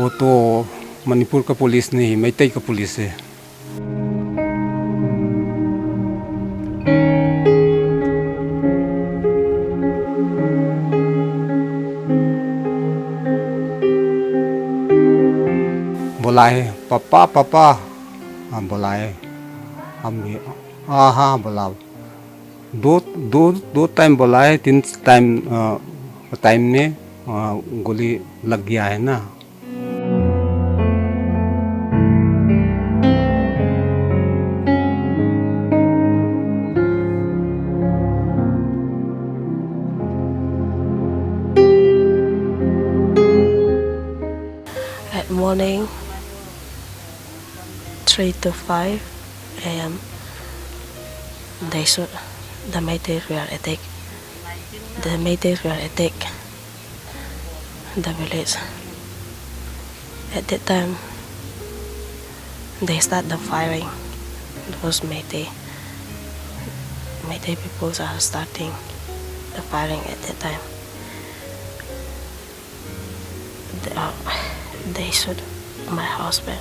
वो तो मणिपुर का पुलिस नहीं, मैतई का पुलिस है। बुलाए पापा पापा, हाँ बुलाए हम भी, हाँ हाँ बुला, दो दो दो टाइम बुलाए, तीन टाइम में गोली लग गया है ना। At morning 3 to 5 a.m. they shoot the Meiteis were attack. The Meiteis were attack the village. At that time they start the firing. Those Meitei people are starting the firing at that time. They shoot my husband.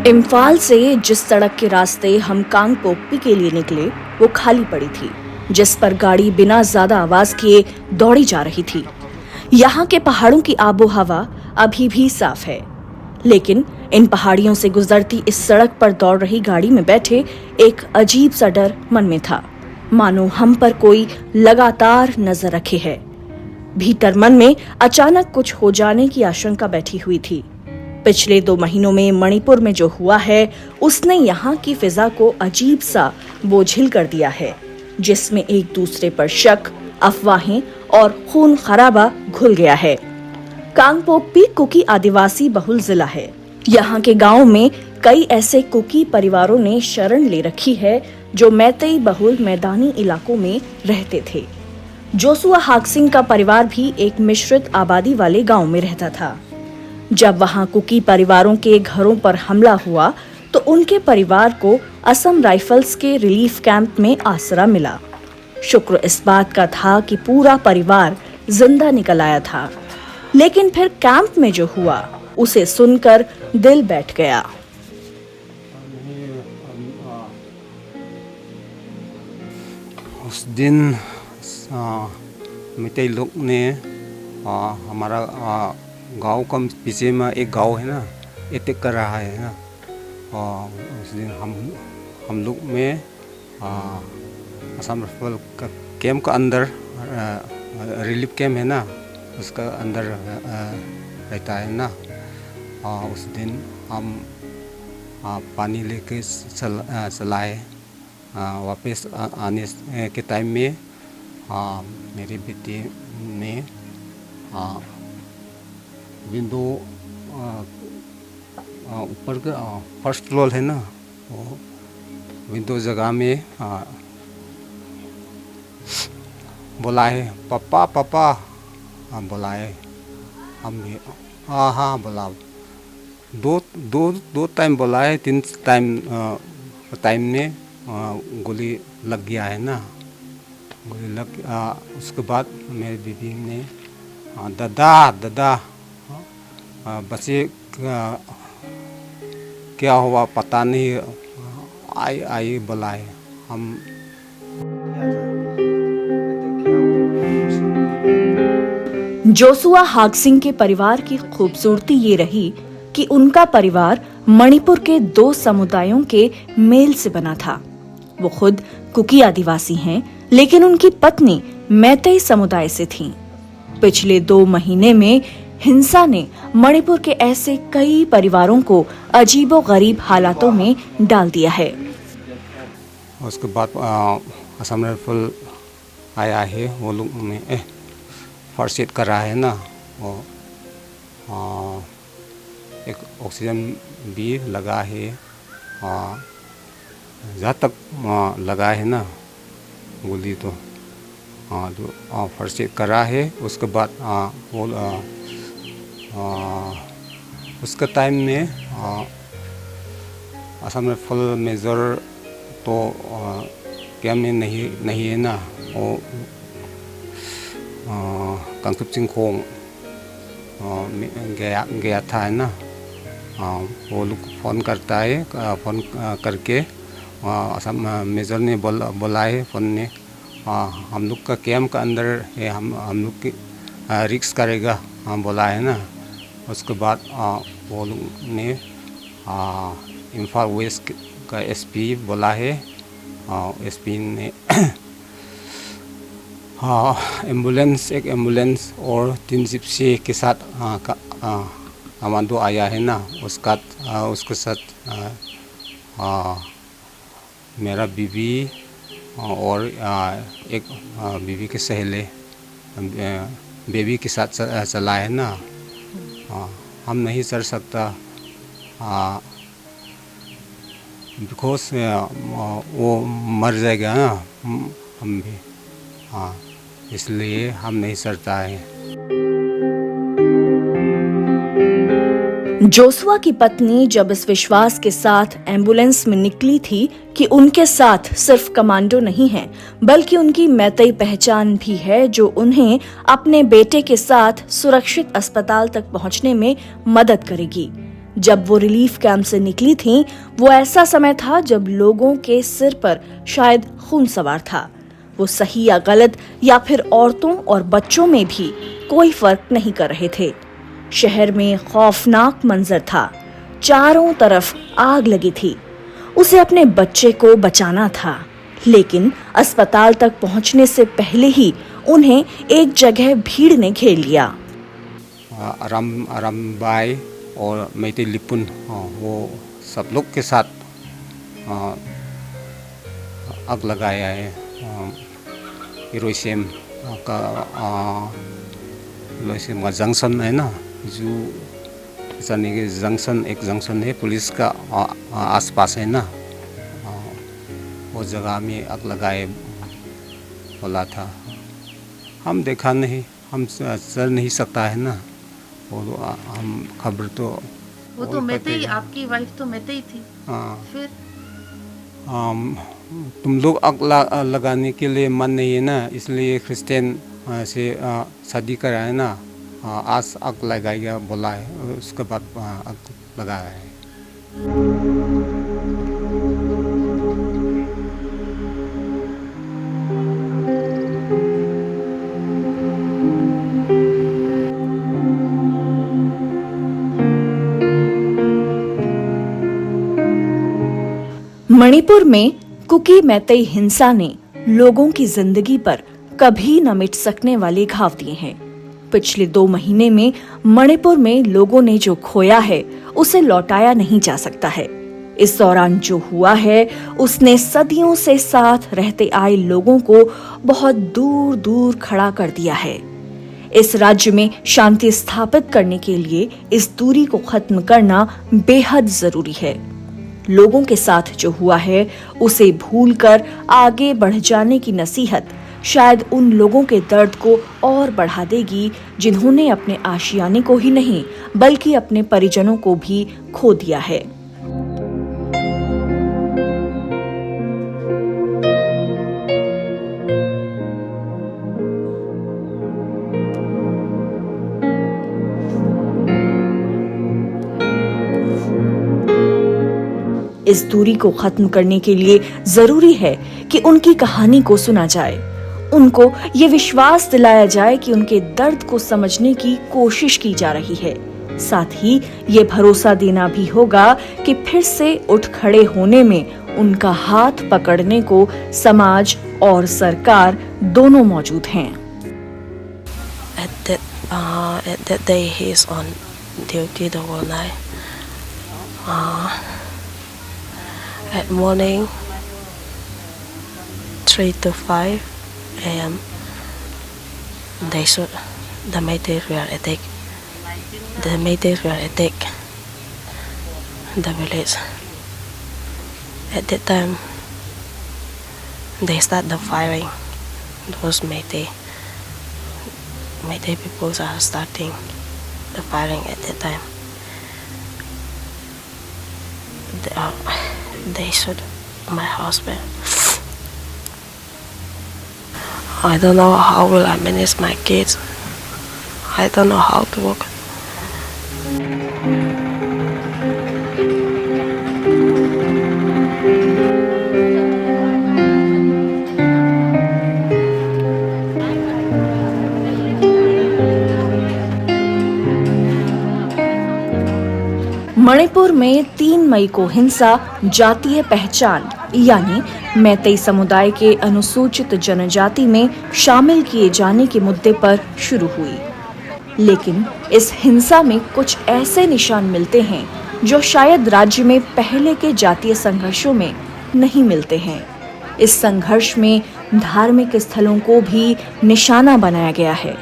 Imphal से जिस सड़क के रास्ते हम कांगपोकपी के लिए निकले वो खाली पड़ी थी, जिस पर गाड़ी बिना ज्यादा आवाज किए दौड़ी जा रही थी। यहाँ के पहाड़ों की आबो हवा अभी भी साफ है, लेकिन इन पहाड़ियों से गुजरती इस सड़क पर दौड़ रही गाड़ी में बैठे एक अजीब सा डर मन में था, मानो हम पर कोई लगातार नजर रखे है। भीतर मन में अचानक कुछ हो जाने की आशंका बैठी हुई थी। पिछले 2 महीनों में मणिपुर में जो हुआ है उसने यहाँ की फिजा को अजीब सा बोझिल कर दिया है, जिसमें एक दूसरे पर शक, अफवाहें और खून खराबा घुल गया है। कांगपोकपी कुकी आदिवासी बहुल जिला है। यहाँ के गांव में कई ऐसे कुकी परिवारों ने शरण ले रखी है जो मैतेई बहुल मैदानी इलाकों में रहते थे। जोसुआ हाकसिंग का परिवार भी एक मिश्रित आबादी वाले गांव में रहता था। जब वहां कुकी परिवारों के घरों पर हमला हुआ तो उनके परिवार को असम राइफल्स के रिलीफ कैंप में आसरा मिला। शुक्र इस बात का था कि पूरा परिवार जिंदा निकल आया था, लेकिन फिर कैंप में जो हुआ उसे सुनकर दिल बैठ गया। उस दिन मैतई लोग ने हमारा गांव का पीछे में एक गांव है ना, अटैक कर रहा है ना। और उस दिन हम लोग में असम राइफल का कैंप का अंदर रिलीफ कैंप है ना, उसका अंदर रहता है ना। उस दिन हम पानी लेके चलाए। वापस आने के टाइम में मेरी बेटी ने विंडो ऊपर का फर्स्ट फ्लोर है ना, वो विंडो जगह में बुलाए पापा पापा, हाँ बुलाए हम भी, हाँ हाँ बुला, दो टाइम बुलाए, तीन टाइम में गोली लग गया है ना। गोली लग उसके बाद मेरी बीबी ने दादा बच्चे क्या हुआ पता नहीं, आई बुलाए हम। जोसुआ हाकसिंग के परिवार की खूबसूरती ये रही कि उनका परिवार मणिपुर के 2 समुदायों के मेल से बना था। वो खुद कुकी आदिवासी हैं, लेकिन उनकी पत्नी मैतेई समुदाय से थीं। पिछले 2 महीने में हिंसा ने मणिपुर के ऐसे कई परिवारों को अजीबोगरीब हालातों में डाल दिया है। उसके बाद असम राइफल आया है, वो लोग में फर्स्ट एड कर रहा है ना, वो एक ऑक्सीजन भी लगा है। जहाँ तक लगा है ना गोली तो फर्स्ट एड करा है। उसके बाद वो उसका टाइम में असम में फुल मेजर तो कैम में नहीं है ना। वो कांगखुप चिंखोंग गया था है ना। वो लोग फ़ोन करता है, फ़ोन करके असम मेजर ने बोला है फ़ोन ने हम लोग का कैंप का अंदर है, हम लोग की रिक्स करेगा बोला है ना। उसके बाद वो लोग ने इम्फाल वेस्ट का एसपी बोला है। एसपी ने एक एम्बुलेंस और 3 जिप्सी के साथ कमांडो आया है ना। उसके साथ मेरा बीवी और एक बीवी के सहेले बेबी के साथ चला है ना। हम नहीं चल सकता बिकॉज वो मर जाएगा ना हम भी। इसलिए हम नहीं चलता है। जोसुआ की पत्नी जब इस विश्वास के साथ एम्बुलेंस में निकली थी कि उनके साथ सिर्फ कमांडो नहीं है बल्कि उनकी मैतेई पहचान भी है जो उन्हें अपने बेटे के साथ सुरक्षित अस्पताल तक पहुंचने में मदद करेगी। जब वो रिलीफ कैंप से निकली थीं, वो ऐसा समय था जब लोगों के सिर पर शायद खून सवार था। वो सही या गलत या फिर औरतों और बच्चों में भी कोई फर्क नहीं कर रहे थे। शहर में खौफनाक मंजर था। चारों तरफ आग लगी थी। उसे अपने बच्चे को बचाना था, लेकिन अस्पताल तक पहुंचने से पहले ही उन्हें एक जगह भीड़ ने घेर लिया। रामबाई और मैतेई लिपुन वो सब लोग के साथ आग लगाया है। इरोसेम का जंक्शन है ना, जो जाने के एक जंक्शन है पुलिस का आसपास है ना। वो जगह में आग लगाए बोला था। हम देखा नहीं, हम चल नहीं सकता है ना। वो हम खबर तो वो तो मैतेई, आपकी वाइफ तो मैतेई थी। फिर तुम लोग आग लगाने के लिए मन नहीं है ना, इसलिए क्रिश्चियन से शादी करा है ना। आज आग लगाएगा बोला है, उसके बाद आग लगाया है। मणिपुर में कुकी मैतेई हिंसा ने लोगों की जिंदगी पर कभी न मिट सकने वाले घाव दिए हैं। पिछले 2 महीने में मणिपुर में लोगों ने जो खोया है उसे लौटाया नहीं जा सकता है। इस दौरान जो हुआ है उसने सदियों से साथ रहते आए लोगों को बहुत दूर दूर खड़ा कर दिया है। इस राज्य में शांति स्थापित करने के लिए इस दूरी को खत्म करना बेहद जरूरी है। लोगों के साथ जो हुआ है उसे भूलकर आगे बढ़ जाने की नसीहत शायद उन लोगों के दर्द को और बढ़ा देगी जिन्होंने अपने आशियाने को ही नहीं बल्कि अपने परिजनों को भी खो दिया है। इस दूरी को खत्म करने के लिए जरूरी है कि उनकी कहानी को सुना जाए, उनको ये विश्वास दिलाया जाए कि उनके दर्द को समझने की कोशिश की जा रही है। साथ ही ये भरोसा देना भी होगा कि फिर से उठ खड़े होने में उनका हाथ पकड़ने को समाज और सरकार दोनों मौजूद हैं। At that day he is on duty the whole night. At morning 3 to 5 a.m. they shoot the Meiteis were attack. The Meiteis were attack the village. At that time they start the firing. Those Meitei people are starting the firing at that time. They shot my husband. I don't know how will I manage my kids. I don't know how to work. Manipur में 3 मई को हिंसा जातीय पहचान यानी मैतेई समुदाय के अनुसूचित जनजाति में शामिल किए जाने के मुद्दे पर शुरू हुई। लेकिन इस हिंसा में कुछ ऐसे निशान मिलते हैं जो शायद राज्य में पहले के जातीय संघर्षों में नहीं मिलते हैं। इस संघर्ष में धार्मिक स्थलों को भी निशाना बनाया गया है।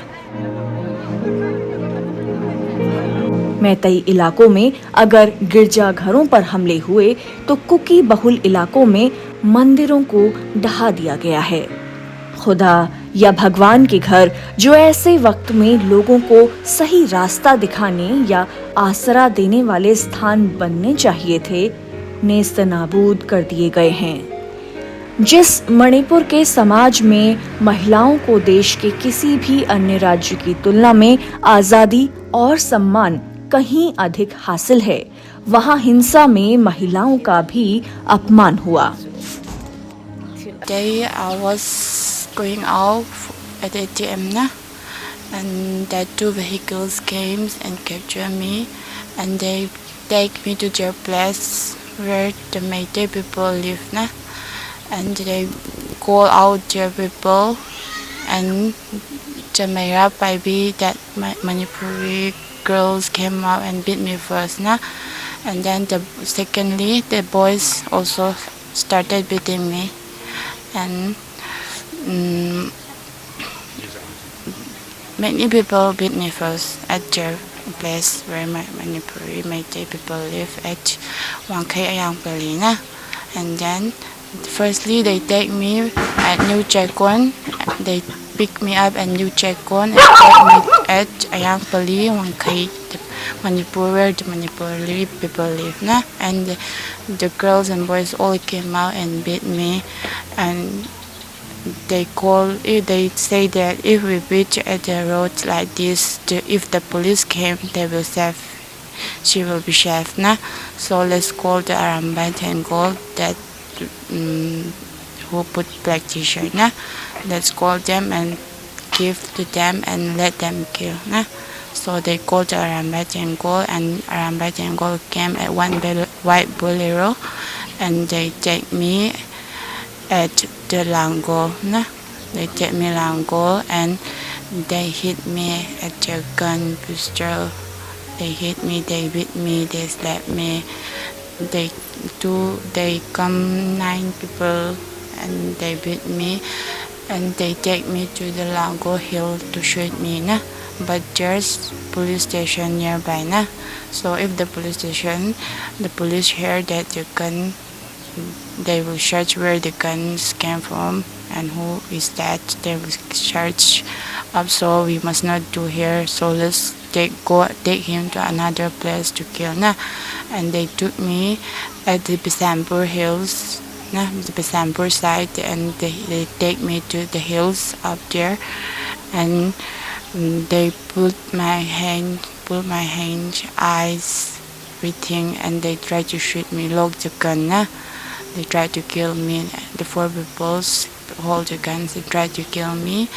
मैतेई इलाकों में अगर गिरजाघरों पर हमले हुए तो कुकी बहुल इलाकों में मंदिरों को ढहा दिया गया है। खुदा या भगवान के घर जो ऐसे वक्त में लोगों को सही रास्ता दिखाने या आसरा देने वाले स्थान बनने चाहिए थे, नेस्तनाबूद कर दिए गए हैं। जिस मणिपुर के समाज में महिलाओं को देश के किसी भी अन्य राज्य की तुलना में आजादी और सम्मान कहीं अधिक हासिल है, वहां हिंसा में महिलाओं का भी अपमान हुआ। Today I was going out at ATM and that 2 vehicles came and captured me and they take me to their place where the Meitei people live and they call out their people and the Mayra Paibi that Manipuri girls came out and beat me first and then secondly the boys also started beating me and many people beat me first at their place where my Manipuri Meitei people live at Wangkai Ayang Pali and then firstly they take me at New Chaikon. They pick me up at New Chaikon and take me at Ayang Pali, Wangkai, Manipur, where the Manipuri people live and the girls and boys all came out and beat me and they say that if we beat at the roads like this, if the police came, they will save, she will be saved so let's call the Arambai Tengol that who put black t-shirt let's call them and give to them and let them kill so they called the Arambai Tengol and Arambai Tengol came at one white bolero and they take me at the Lango they take me Lango and they hit me at their gun pistol. They hit me, they beat me, they slapped me. They come 9 people and they beat me and they take me to the Lango Hill to shoot me but there's police station nearby so if the police hear that the gun, they will search where the guns came from and who is that, they will search up so we must not do here so let's take him to another place to kill and they took me at the Bisampur hills the Bisampur side and they take me to the hills up there and they put my hand, eyes, everything and they try to shoot me, lock the gun they try to kill me, the 4 people hold the guns, they try to kill me.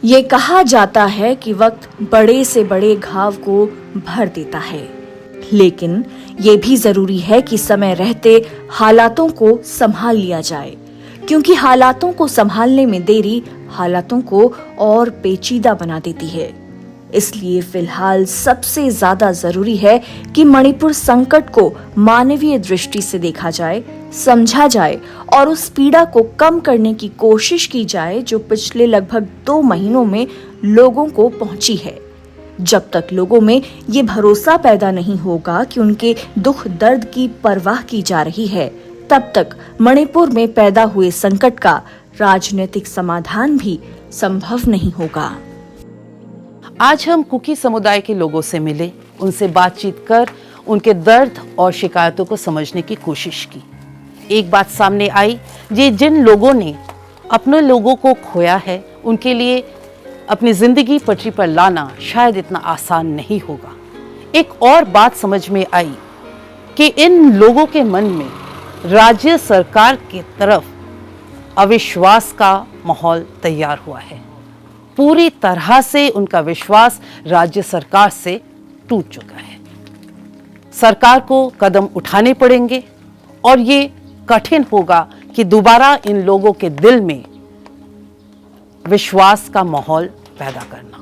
ये कहा जाता है कि वक्त बड़े से बड़े घाव को भर देता है, लेकिन ये भी जरूरी है कि समय रहते हालातों को संभाल लिया जाए, क्योंकि हालातों को संभालने में देरी हालातों को और पेचीदा बना देती है। इसलिए फिलहाल सबसे ज्यादा जरूरी है कि मणिपुर संकट को मानवीय दृष्टि से देखा जाए, समझा जाए और उस पीड़ा को कम करने की कोशिश की जाए जो पिछले लगभग 2 महीनों में लोगों को पहुंची है। जब तक लोगों में ये भरोसा पैदा नहीं होगा कि उनके दुख दर्द की परवाह की जा रही है, तब तक मणिपुर में पैदा हुए संकट का राजनीतिक समाधान भी संभव नहीं होगा। आज हम कुकी समुदाय के लोगों से मिले, उनसे बातचीत कर उनके दर्द और शिकायतों को समझने की कोशिश की। एक बात सामने आई, ये जिन लोगों ने अपने लोगों को खोया है, उनके लिए अपनी जिंदगी पटरी पर लाना शायद इतना आसान नहीं होगा। एक और बात समझ में आई कि इन लोगों के मन में राज्य सरकार की तरफ अविश्वास का माहौल तैयार हुआ है। पूरी तरह से उनका विश्वास राज्य सरकार से टूट चुका है। सरकार को कदम उठाने पड़ेंगे और ये कठिन होगा कि दोबारा इन लोगों के दिल में विश्वास का माहौल पैदा करना।